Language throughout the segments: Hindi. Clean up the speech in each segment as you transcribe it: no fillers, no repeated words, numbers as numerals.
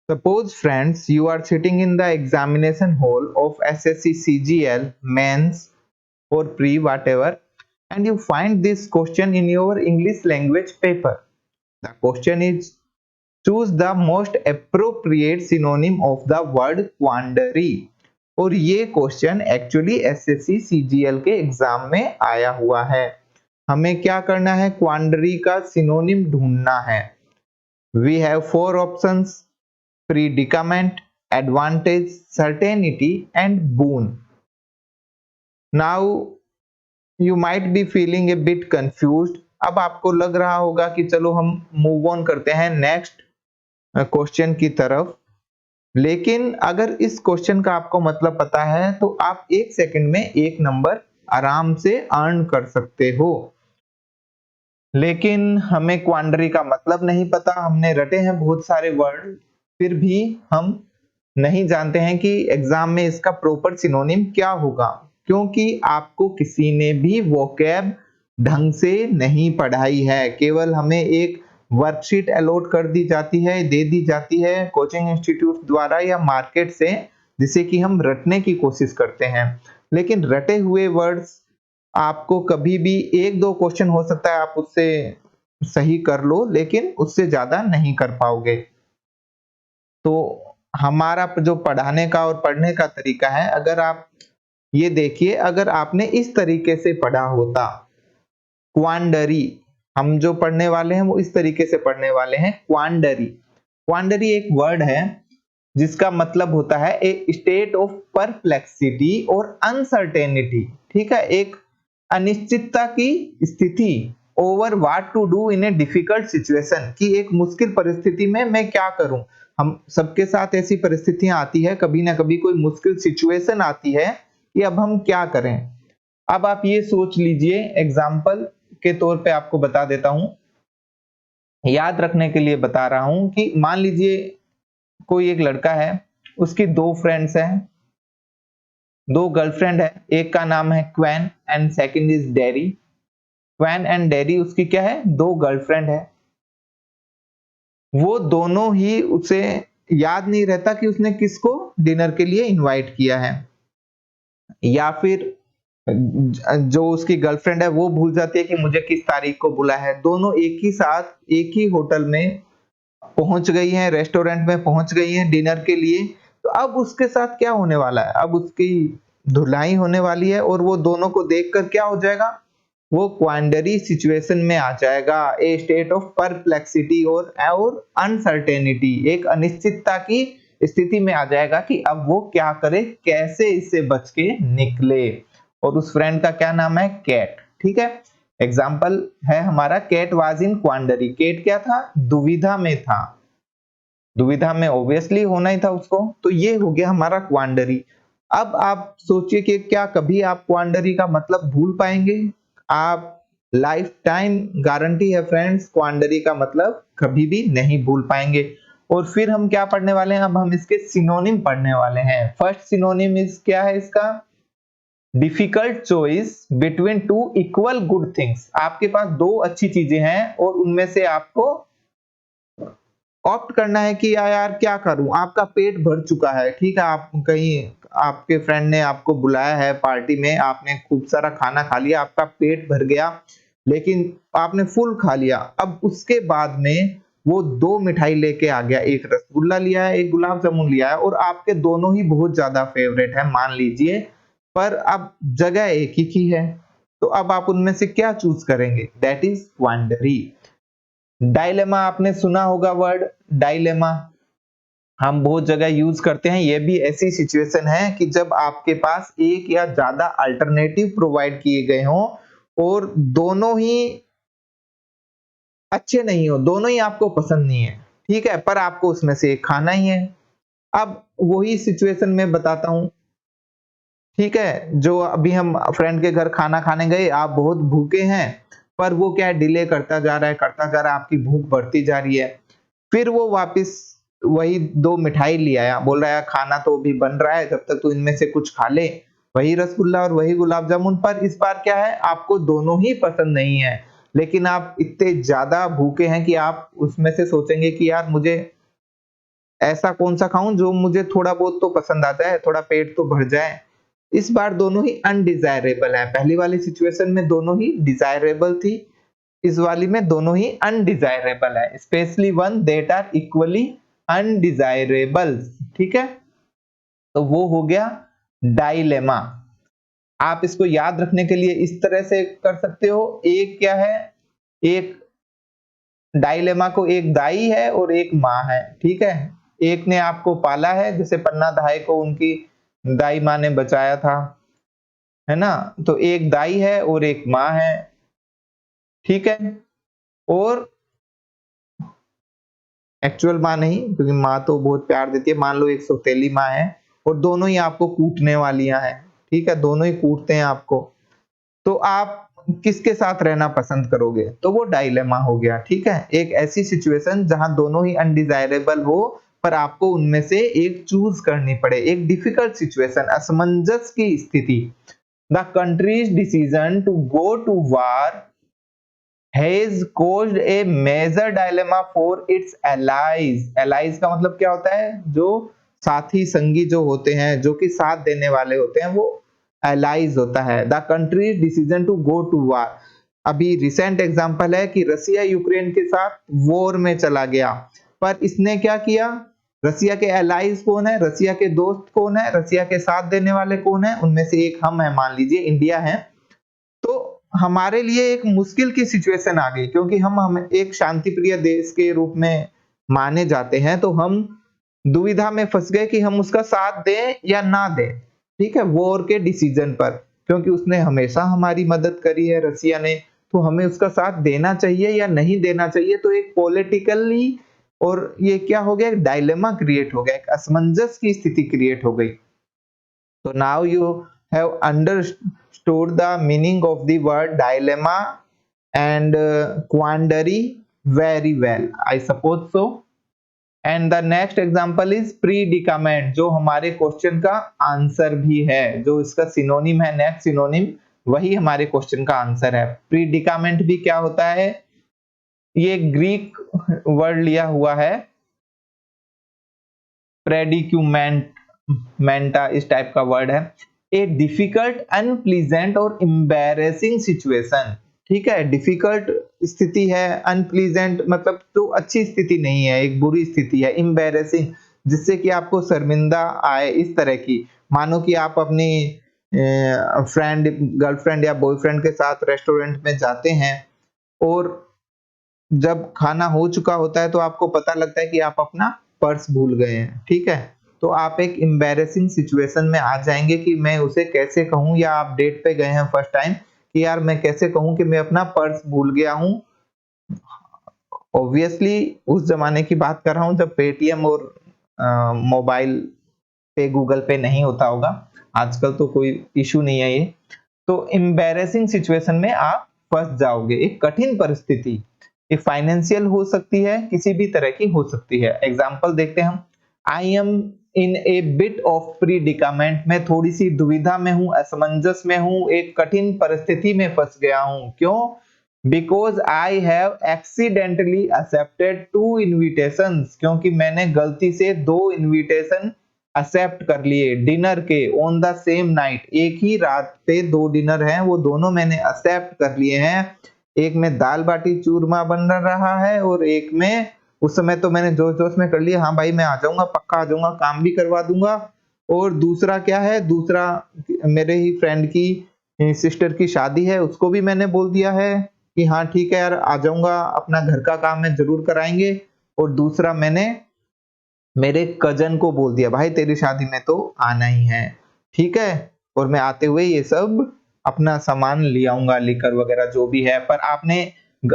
Suppose, friends, you are sitting in the examination hall of SSC CGL, mains, or pre, whatever, and you find this question in your English language paper. The question is, choose the most appropriate synonym of the word quandary. और ये क्वेश्चन एक्चुअली एसएससी सीजीएल के एग्जाम में आया हुआ है। हमें क्या करना है, क्वांडरी का सिनोनिम ढूंढना है। We have 4 options: predicament, advantage, certainty and boon. Now you might be feeling a bit confused. अब आपको लग रहा होगा कि चलो हम मूव ऑन करते हैं नेक्स्ट क्वेश्चन की तरफ। लेकिन अगर इस क्वेश्चन का आपको मतलब पता है तो आप 1 सेकंड में 1 नंबर आराम से अर्न कर सकते हो। लेकिन हमें क्वांडरी का मतलब नहीं पता, हमने रटे हैं बहुत सारे वर्ड, फिर भी हम नहीं जानते हैं कि एग्जाम में इसका प्रॉपर सिनोनिम क्या होगा, क्योंकि आपको किसी ने भी वोकैब ढंग से नहीं पढ़ाई है। केवल हमें एक वर्कशीट अलॉट कर दी जाती है, दे दी जाती है कोचिंग इंस्टीट्यूट द्वारा या मार्केट से, जिसे कि हम रटने की कोशिश करते हैं। लेकिन रटे हुए वर्ड्स आपको कभी भी 1-2 क्वेश्चन हो सकता है आप उससे सही कर लो, लेकिन उससे ज्यादा नहीं कर पाओगे। तो हमारा जो पढ़ाने का और पढ़ने का तरीका है, अगर आप ये देखिए, अगर आपने इस तरीके से पढ़ा होता क्वांडरी, हम जो पढ़ने वाले हैं वो इस तरीके से पढ़ने वाले हैं क्वांडरी। क्वांडरी एक वर्ड है जिसका मतलब होता है ए स्टेट ऑफ परप्लेक्सिटी और अनसर्टेनिटी। ठीक है, एक अनिश्चितता की स्थिति over what to do in a difficult situation, कि एक मुश्किल परिस्थिति में मैं क्या करूं। हम सबके साथ ऐसी परिस्थितियां आती है, कभी ना कभी कोई मुश्किल सिचुएशन आती है कि अब हम क्या करें। अब आप ये सोच लीजिए, एग्जाम्पल के तौर पे आपको बता देता हूं, याद रखने के लिए बता रहा हूं कि मान लीजिए कोई एक लड़का है, उसकी 2 फ्रेंड्स हैं, 2 गर्लफ्रेंड है, एक का नाम है क्वेन एंड सेकंड इज डेरी। क्वेन एंड डेरी उसकी क्या है, 2 गर्लफ्रेंड है। वो दोनों ही उसे याद नहीं रहता कि उसने किसको डिनर के लिए इनवाइट किया है, या फिर जो उसकी गर्लफ्रेंड है वो भूल जाती है कि मुझे किस तारीख को बुलाया है। दोनों एक ही साथ एक ही होटल में पहुंच गई हैं, रेस्टोरेंट में पहुंच गई हैं डिनर के लिए। तो अब उसके साथ क्या होने वाला है, अब उसकी धुलाई होने वाली है और वो दोनों को देखकर क्या हो जाएगा, वो क्वांडरी सिचुएशन में आ जाएगा, ए स्टेट ऑफ परप्लेक्सिटी और अनसर्टेनिटी, एक अनिश्चितता की स्थिति में आ जाएगा कि अब वो क्या करे, कैसे इससे बच के निकले। और उस फ्रेंड का क्या नाम है, कैट। ठीक है, एग्जाम्पल है हमारा कैट वाज इन क्वांडरी। कैट क्या था, दुविधा में था, दुविधा में ऑब्वियसली होना ही था उसको। तो ये हो गया हमारा क्वांडरी। अब आप सोचिए कि क्या कभी आप क्वांडरी का मतलब भूल पाएंगे? आप लाइफ टाइम गारंटी है फ्रेंड्स, क्वांडरी का मतलब कभी भी नहीं भूल पाएंगे। और फिर हम क्या पढ़ने वाले हैं, अब हम इसके सिनोनिम पढ़ने वाले हैं। फर्स्ट सिनोनिम इज क्या है इसका, difficult choice between 2 equal good things. आपके पास 2 अच्छी चीजें हैं और उनमें से आपको ऑप्ट करना है कि यार क्या करूं, आपका पेट भर चुका है। ठीक है, आप कहीं, आपके फ्रेंड ने आपको बुलाया है पार्टी में, आपने खूब सारा खाना खा लिया, आपका पेट भर गया, लेकिन आपने फुल खा लिया। अब उसके बाद में वो 2 मिठाई लेके आ गया, एक रसगुल्ला लिया है, एक गुलाब जामुन लिया है, और आपके दोनों ही बहुत ज्यादा फेवरेट है मान लीजिए, पर अब जगह एक ही की है। तो अब आप उनमें से क्या चूज करेंगे, दैट इज क्वांडरी। डायलेमा, आपने सुना होगा वर्ड डायलेमा, हम बहुत जगह यूज करते हैं। ये भी ऐसी सिचुएशन है कि जब आपके पास एक या ज्यादा अल्टरनेटिव प्रोवाइड किए गए हों और दोनों ही अच्छे नहीं हो, दोनों ही आपको पसंद नहीं है, ठीक है, पर आपको उसमें से एक खाना ही है। अब वही सिचुएशन में बताता हूं, ठीक है, जो अभी हम फ्रेंड के घर खाना खाने गए, आप बहुत भूखे हैं, पर वो क्या है, डिले करता जा रहा है, करता जा रहा है, आपकी भूख बढ़ती जा रही है। फिर वो वापस वही 2 मिठाई ले आया, बोल रहा है खाना तो अभी बन रहा है, जब तक तू इनमें से कुछ खा ले। वही रसगुल्ला और वही गुलाब जामुन, पर इस बार क्या है, आपको दोनों ही पसंद नहीं है, लेकिन आप इतने ज्यादा भूखे हैं कि आप उसमें से सोचेंगे कि यार मुझे ऐसा कौन सा खाऊं जो मुझे थोड़ा बहुत तो पसंद आता है, थोड़ा पेट तो भर जाए। इस बार दोनों ही अनडिजायरेबल है। पहली वाली सिचुएशन में दोनों ही डिजायरेबल थी, इस वाली में दोनों ही अनडिजायरेबल है, specially one that are equally undesirable. ठीक है, तो वो हो गया डायलेमा। आप इसको याद रखने के लिए इस तरह से कर सकते हो, एक क्या है, एक डायलेमा को एक दाई है और एक माँ है। ठीक है, एक ने आपको पाला है, जैसे पन्ना धाय को उनकी दाई माँ ने बचाया था, है ना, तो एक दाई है और एक माँ है। ठीक है, और एक्चुअल माँ नहीं, क्योंकि माँ तो बहुत प्यार देती है, मान लो एक सौतेली माँ है और दोनों ही आपको कूटने वालियां हैं। ठीक है, दोनों ही कूटते हैं आपको, तो आप किसके साथ रहना पसंद करोगे, तो वो डायलेमा हो गया। ठीक है, एक ऐसी सिचुएशन जहां दोनों ही अनडिजायरेबल हो पर आपको उनमें से एक चूज करनी पड़े, एक डिफिकल्ट सिचुएशन, असमंजस की स्थिति। The countries decision to go to war has caused a major dilemma for its allies। allies का मतलब क्या होता है, जो साथी संगी जो होते हैं, जो कि साथ देने वाले होते हैं, वो allies होता है। The countries decision to go to war, अभी रिसेंट एग्जांपल है कि रसिया यूक्रेन के साथ वॉर में चला गया, पर इसने क्या किया, रसिया के एलाइज कौन है, रसिया के दोस्त कौन है, रसिया के साथ देने वाले कौन है, उनमें से एक हम है, मान लीजिए इंडिया है। तो हमारे लिए एक मुश्किल की सिचुएशन आ गई, क्योंकि हम एक शांति प्रिय देश के रूप में माने जाते हैं, तो हम दुविधा में फंस गए कि हम उसका साथ दें या ना दें। ठीक है, वॉर के डिसीजन पर, क्योंकि उसने हमेशा हमारी मदद करी है रसिया ने, तो हमें उसका साथ देना चाहिए या नहीं देना चाहिए। तो एक पॉलिटिकली, और ये क्या हो गया, एक डायलेमा क्रिएट हो गया, एक असमंजस की स्थिति क्रिएट हो गई। So now you have understood the meaning of the word dilemma and quandary very well, I suppose so. And the next example is predicament, जो हमारे क्वेश्चन का आंसर भी है, जो इसका सिनोनिम है, नेक्स्ट सिनोनिम वही हमारे क्वेश्चन का आंसर है। प्रीडिकामेंट भी क्या होता है, ये ग्रीक वर्ड लिया हुआ है, प्रेडिक्यूमेंट, मेंटा इस टाइप का वर्ड है। ए डिफिकल्ट, अनप्लीजेंट और एम्बैरेसिंग सिचुएशन। ठीक है, डिफिकल्ट स्थिति है, अनप्लीजेंट मतलब तो अच्छी स्थिति नहीं है, एक बुरी स्थिति है, एम्बैरेसिंग जिससे कि आपको शर्मिंदा आए, इस तरह की। मानो कि आप अपनी फ्रेंड, गर्लफ्रेंड या बॉयफ्रेंड के साथ रेस्टोरेंट में जाते हैं और जब खाना हो चुका होता है तो आपको पता लगता है कि आप अपना पर्स भूल गए हैं। ठीक है, तो आप एक एम्बैरेसिंग सिचुएशन में आ जाएंगे कि मैं उसे कैसे कहूं, या आप डेट पे गए हैं फर्स्ट टाइम कि यार मैं कैसे कहूं कि मैं अपना पर्स भूल गया हूं। ऑब्वियसली उस जमाने की बात कर रहा हूं जब पेटीएम और मोबाइल पे, गूगल पे नहीं होता होगा, आजकल तो कोई इशू नहीं है ये। तो एम्बैरेसिंग सिचुएशन में आप फंस जाओगे, एक कठिन परिस्थिति, ये फाइनेंशियल हो सकती है, किसी भी तरह की हो सकती है। एग्जांपल देखते हैं हम, I am in a bit of predicament, मैं थोड़ी सी दुविधा में हूं, असमंजस में हूं, एक कठिन परिस्थिति में फंस गया हूं। क्यों? Because I have accidentally accepted 2 invitations, क्योंकि मैंने गलती से 2 इनविटेशन एक्सेप्ट कर लिए डिनर के, ऑन द सेम नाइट, एक ही रात पे 2 डिनर हैं, वो दोनों मैंने एक्सेप्ट कर लिए हैं। एक में दाल बाटी चूरमा बन रहा है और एक में, उस समय तो मैंने जोश जोश में कर लिया, हाँ भाई मैं आ जाऊंगा, पक्का आ जाऊंगा, काम भी करवा दूंगा। और दूसरा क्या है, दूसरा मेरे ही फ्रेंड की सिस्टर की शादी है, उसको भी मैंने बोल दिया है कि हाँ ठीक है यार आ जाऊंगा, अपना घर का काम है जरूर कराएंगे। और दूसरा मैंने मेरे कजन को बोल दिया, भाई तेरी शादी में तो आना ही है। ठीक है, और मैं आते हुए ये सब अपना सामान ले आऊंगा, लीकर वगैरह जो भी है। पर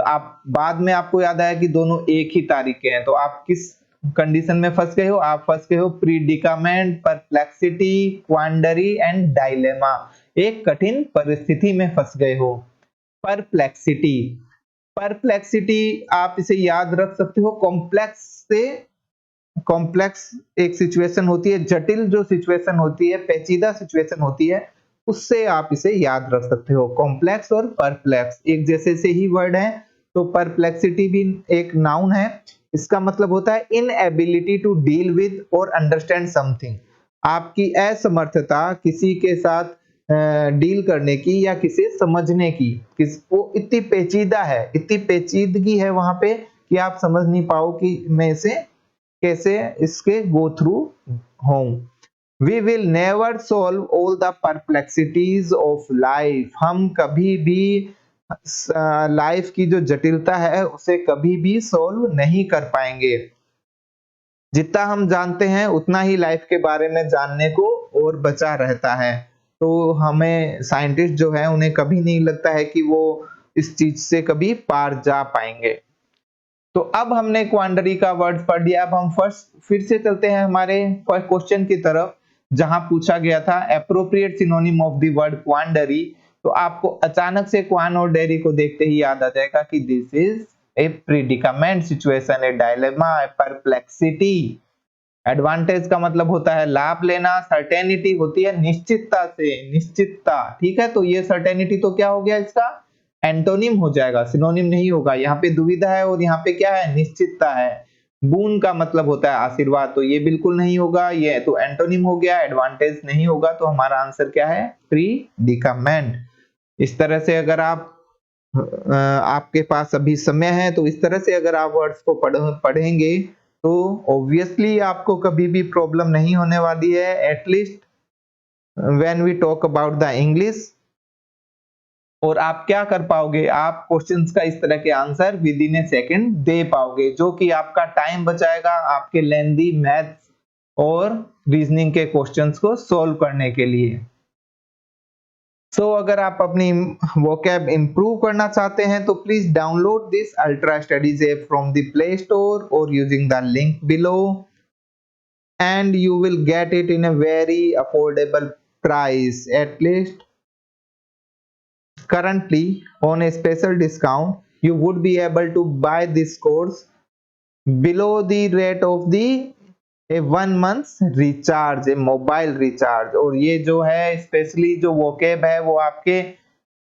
आप बाद में आपको याद आया कि दोनों एक ही तारीख के हैं, तो आप किस कंडीशन में फंस गए हो, आप फंस गए हो प्रीडिकामेंट, परप्लेक्सिटी, क्वांडरी एंड डायलेमा, एक कठिन परिस्थिति में फंस गए हो। परप्लेक्सिटी, परप्लेक्सिटी आप इसे याद रख सकते हो, कॉम्प्लेक्स से, कॉम्प्लेक्स एक सिचुएशन होती है, जटिल जो सिचुएशन होती है, पेचीदा सिचुएशन होती है, उससे आप इसे याद रख सकते हो। कॉम्प्लेक्स और परप्लेक्स एक जैसे से ही वर्ड है, तो परप्लेक्सिटी भी एक नाउन है, इसका मतलब होता है इनएबिलिटी टू डील विद और अंडरस्टैंड समथिंग, आपकी असमर्थता किसी के साथ डील करने की या किसे समझने की, किस वो इतनी पेचीदा है, इतनी पेचीदगी है वहां पे कि आप समझ नहीं पाओ कि मैं इसे कैसे इसके गो थ्रू हूं। We will never solve all the perplexities of life, हम कभी भी लाइफ की जो जटिलता है उसे कभी भी सॉल्व नहीं कर पाएंगे। जितना हम जानते हैं उतना ही लाइफ के बारे में जानने को और बचा रहता है। तो हमें साइंटिस्ट जो है उन्हें कभी नहीं लगता है कि वो इस चीज से कभी पार जा पाएंगे। तो अब हमने क्वांडरी का वर्ड पढ़ लिया। अब हम फिर से चलते हैं हमारे फर्स्ट क्वेश्चन की तरफ, जहां पूछा गया था appropriate synonym of the word quandary. तो आपको अचानक से क्वान और डेरी को देखते ही याद आ जाएगा कि this is a predicament situation, a dilemma, a perplexity. Advantage का मतलब होता है लाभ लेना, सर्टेनिटी होती है निश्चितता से, निश्चितता, ठीक है। तो ये सर्टेनिटी तो क्या हो गया, इसका एंटोनिम हो जाएगा, सिनोनिम नहीं होगा। यहाँ पे दुविधा है और यहाँ पे क्या है, निश्चितता है। बून का मतलब होता है आशीर्वाद, तो ये बिल्कुल नहीं होगा, ये तो एंटोनिम हो गया, एडवांटेज नहीं होगा। तो हमारा आंसर क्या है, प्रीडिकामेंट। इस तरह से अगर आपके पास अभी समय है तो इस तरह से अगर आप वर्ड्स को पढ़ेंगे तो ऑब्वियसली आपको कभी भी प्रॉब्लम नहीं होने वाली है, at least when we talk about the English. और आप क्या कर पाओगे, आप क्वेश्चंस का इस तरह के answer within a second दे पाओगे, जो कि आपका टाइम बचाएगा आपके लेंथी मैथ्स और रीजनिंग के क्वेश्चंस को सॉल्व करने के लिए। सो अगर आप अपनी वोकैब इंप्रूव करना चाहते हैं तो please download this Ultra Studies app from the Play Store और using the link below, and you will get it in a very affordable price, at least currently on a special discount you would be able to buy this course below the rate of the a 1 month recharge, A mobile recharge. और ये जो है स्पेशली जो वोकेब है वो आपके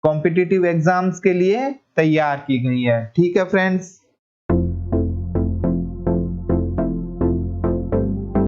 कॉम्पिटिटिव एग्जाम्स के लिए तैयार की गई है। ठीक है फ्रेंड्स,